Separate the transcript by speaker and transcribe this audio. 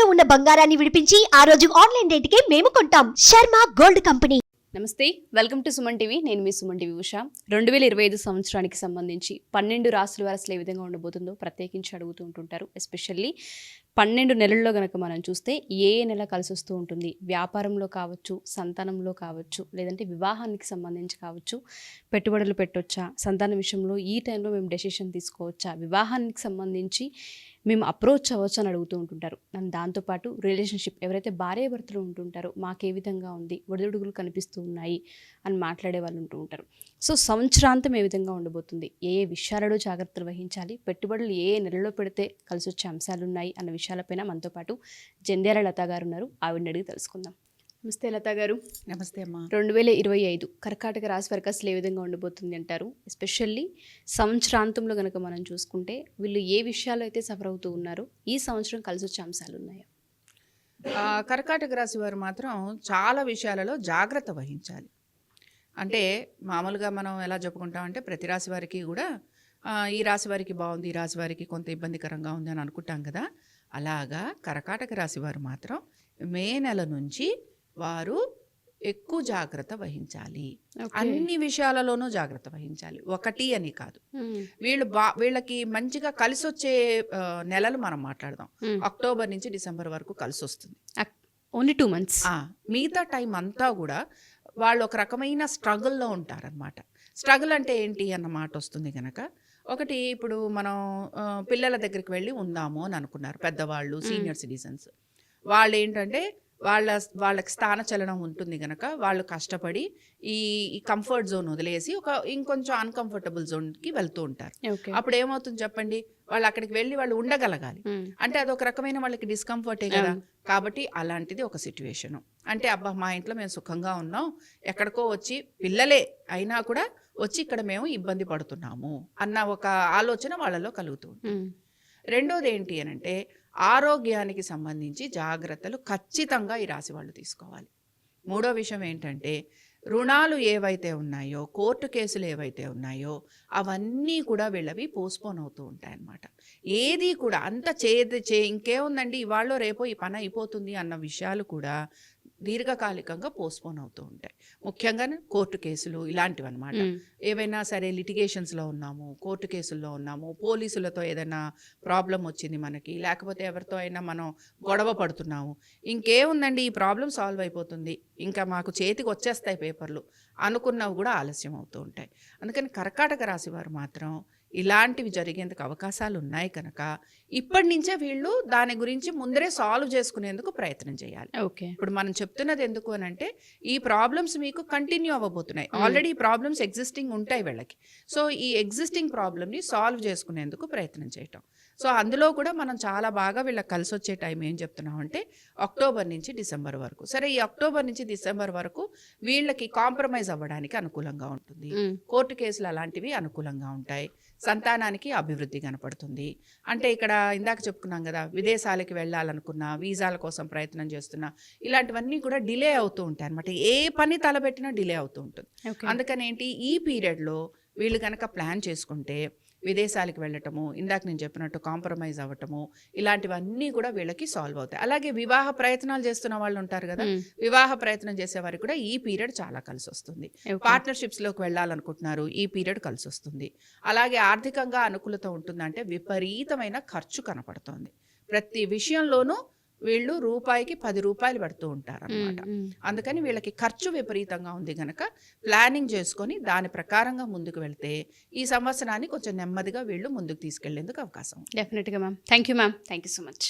Speaker 1: ఇంట్లో ఉన్న బంగారాన్ని విడిపించి ఆ రోజు ఆన్లైన్ రేటుకే మేము కొంటాం. Sharma gold company.
Speaker 2: నమస్తే, వెల్కమ్ టు సుమన్ టీవీ. నేను మీ సుమన్ టీవీ ఉషా. 2025 సంవత్సరానికి సంబంధించి 12 రాశుల వారు అసలు ఏ విధంగా ఉండబోతుందో ప్రత్యేకించి అడుగుతూ ఉంటుంటారు. ఎస్పెషల్లీ 12 నెలల్లో కనుక మనం చూస్తే ఏ నెల కలిసి వస్తూ ఉంటుంది, వ్యాపారంలో కావచ్చు, సంతానంలో కావచ్చు, లేదంటే వివాహానికి సంబంధించి కావచ్చు, పెట్టుబడులు పెట్టొచ్చా, సంతానం విషయంలో ఈ టైంలో మేము డెసిషన్ తీసుకోవచ్చా, వివాహానికి సంబంధించి మేము అప్రోచ్ అవ్వచ్చు అని అడుగుతూ ఉంటుంటారు. అండ్ దాంతోపాటు రిలేషన్షిప్ ఎవరైతే భార్యాభర్తలు ఉంటుంటారో మాకు ఏ విధంగా ఉంది, ఒడిదుడుగులు కనిపిస్తూ ఉన్నాయి అని మాట్లాడే వాళ్ళు ఉంటూ ఉంటారు. సో సంవత్సరాంతం ఏ విధంగా ఉండబోతుంది, ఏ విషయాలలో జాగ్రత్తలు వహించాలి, పెట్టుబడులు ఏ నెలలో పెడితే కలిసి వచ్చే అంశాలు ఉన్నాయి అన్న విషయాలపైన మనతో పాటు జంధ్యాల లత గారు ఉన్నారు. ఆవిడని అడిగి తెలుసుకుందాం. నమస్తే లత గారు.
Speaker 3: నమస్తే అమ్మా.
Speaker 2: 2025 కర్కాటక రాశి వారికి అసలు ఏ విధంగా ఉండబోతుంది అంటారు? ఎస్పెషల్లీ సంవత్సరాంతంలో కనుక మనం చూసుకుంటే వీళ్ళు ఏ విషయాలు అయితే సఫర్ అవుతూ ఉన్నారో ఈ సంవత్సరం కలిసి వచ్చే అంశాలు ఉన్నాయా?
Speaker 3: కర్కాటక రాశి వారు మాత్రం చాలా విషయాలలో జాగ్రత్త వహించాలి. అంటే మామూలుగా మనం ఎలా చెప్పుకుంటామంటే ప్రతి రాశి వారికి కూడా ఈ రాశి వారికి బాగుంది, ఈ రాశి వారికి కొంత ఇబ్బందికరంగా ఉంది అని అనుకుంటాం కదా. అలాగా కర్కాటక రాశి వారు మాత్రం మే నెల నుంచి వారు ఎక్కువ జాగ్రత్త వహించాలి. అన్ని విషయాలలోనూ జాగ్రత్త వహించాలి, ఒకటి అని కాదు. వీళ్ళకి మంచిగా కలిసి వచ్చే నెలలు మనం మాట్లాడదాం. అక్టోబర్ నుంచి డిసెంబర్ వరకు కలిసి వస్తుంది.
Speaker 2: Only 2 months.
Speaker 3: మిగతా టైం అంతా కూడా వాళ్ళు ఒక రకమైన స్ట్రగుల్లో ఉంటారనమాట. స్ట్రగుల్ అంటే ఏంటి అన్న మాట వస్తుంది కనుక, ఒకటి ఇప్పుడు మనం పిల్లల దగ్గరికి వెళ్ళి ఉందాము అని అనుకున్నారు పెద్దవాళ్ళు, సీనియర్ సిటిజన్స్. వాళ్ళు ఏంటంటే వాళ్ళకి స్థానచలనం ఉంటుంది కనుక వాళ్ళు కష్టపడి ఈ కంఫర్ట్ జోన్ వదిలేసి ఇంకొంచెం అన్కంఫర్టబుల్ జోన్కి వెళ్తూ ఉంటారు. అప్పుడు ఏమవుతుంది చెప్పండి, వాళ్ళు అక్కడికి వెళ్ళి వాళ్ళు ఉండగలగాలి అంటే అదొక రకమైన వాళ్ళకి డిస్కంఫర్టే కదా. కాబట్టి అలాంటిది ఒక సిచ్యువేషను. అంటే అబ్బా మా ఇంట్లో మేము సుఖంగా ఉన్నాం, ఎక్కడికో వచ్చి పిల్లలే అయినా కూడా వచ్చి ఇక్కడ మేము ఇబ్బంది పడుతున్నాము అన్న ఒక ఆలోచన వాళ్ళలో కలుగుతుంది. రెండోది ఏంటి అని అంటే ఆరోగ్యానికి సంబంధించి జాగ్రత్తలు ఖచ్చితంగా ఈ రాశి వాళ్ళు తీసుకోవాలి. మూడో విషయం ఏంటంటే రుణాలు ఏవైతే ఉన్నాయో, కోర్టు కేసులు ఏవైతే ఉన్నాయో అవన్నీ కూడా వీళ్ళవి పోస్ట్పోన్ అవుతూ ఉంటాయన్నమాట. ఏది కూడా అంత ఇంకేముందండి ఇవాళ రేపో ఈ పని అయిపోతుంది అన్న విషయాలు కూడా దీర్ఘకాలికంగా పోస్ట్పోన్ అవుతూ ఉంటాయి. ముఖ్యంగా కోర్టు కేసులు ఇలాంటివి అనమాట. ఏవైనా సరే లిటిగేషన్స్లో ఉన్నాము, కోర్టు కేసుల్లో ఉన్నాము, పోలీసులతో ఏదైనా ప్రాబ్లం వచ్చింది మనకి, లేకపోతే ఎవరితో అయినా మనం గొడవ పడుతున్నాము, ఇంకేముందండి ఈ ప్రాబ్లం సాల్వ్ అయిపోతుంది, ఇంకా మాకు చేతికి వచ్చేస్తాయి పేపర్లు అనుకున్నవి కూడా ఆలస్యం అవుతూ ఉంటాయి. అందుకని కర్కాటక రాశి వారు మాత్రం ఇలాంటివి జరిగేందుకు అవకాశాలు ఉన్నాయి కనుక ఇప్పటి నుంచే వీళ్ళు దాని గురించి ముందరే సాల్వ్ చేసుకునేందుకు ప్రయత్నం చేయాలి. ఇప్పుడు మనం చెప్తున్నది ఎందుకు అని అంటే ఈ ప్రాబ్లమ్స్ మీకు కంటిన్యూ అవ్వబోతున్నాయి. ఆల్రెడీ ఈ ప్రాబ్లమ్స్ ఎగ్జిస్టింగ్ ఉంటాయి వీళ్ళకి. సో ఈ ఎగ్జిస్టింగ్ ప్రాబ్లమ్ని సాల్వ్ చేసుకునేందుకు ప్రయత్నం చేయటం. సో అందులో కూడా మనం చాలా బాగా వీళ్ళకి కలిసి వచ్చే టైం ఏం చెప్తున్నాం అంటే అక్టోబర్ నుంచి డిసెంబర్ వరకు. సరే ఈ అక్టోబర్ నుంచి డిసెంబర్ వరకు వీళ్ళకి కాంప్రమైజ్ అవ్వడానికి అనుకూలంగా ఉంటుంది. కోర్టు కేసులు అలాంటివి అనుకూలంగా ఉంటాయి. సంతానానికి అభివృద్ధి కనపడుతుంది. అంటే ఇక్కడ ఇందాక చెప్పుకున్నాం కదా, విదేశాలకి వెళ్ళాలనుకున్నా, వీసాల కోసం ప్రయత్నం చేస్తున్నా, ఇలాంటివన్నీ కూడా డిలే అవుతూ ఉంటాయి అనమాట. ఏ పని తలపెట్టినా డిలే అవుతూ ఉంటుంది. అందుకని ఏంటి ఈ పీరియడ్లో వీళ్ళు కనుక ప్లాన్ చేసుకుంటే విదేశాలకు వెళ్ళటము, ఇందాక నేను చెప్పినట్టు కాంప్రమైజ్ అవ్వటము, ఇలాంటివన్నీ కూడా వీళ్ళకి సాల్వ్ అవుతాయి. అలాగే వివాహ ప్రయత్నాలు చేస్తున్న వాళ్ళు ఉంటారు కదా, వివాహ ప్రయత్నం చేసే వారికి కూడా ఈ పీరియడ్ చాలా కలిసి వస్తుంది. పార్ట్నర్షిప్స్లోకి వెళ్ళాలనుకుంటున్నారు, ఈ పీరియడ్ కలిసి వస్తుంది. అలాగే ఆర్థికంగా అనుకూలత ఉంటుందంటే విపరీతమైన ఖర్చు కనపడుతోంది. ప్రతి విషయంలోనూ వీళ్ళు రూపాయికి 10 రూపాయలు పెడుతూ ఉంటారు అనమాట. అందుకని వీళ్ళకి ఖర్చు విపరీతంగా ఉంది కనుక ప్లానింగ్ చేసుకొని దాని ప్రకారంగా ముందుకు వెళ్తే ఈ సంవత్సరాన్ని కొంచెం నెమ్మదిగా వీళ్ళు ముందుకు తీసుకెళ్లేందుకు అవకాశం.
Speaker 2: డెఫినెట్గా ma'am. Thank you ma'am. Thank you so much.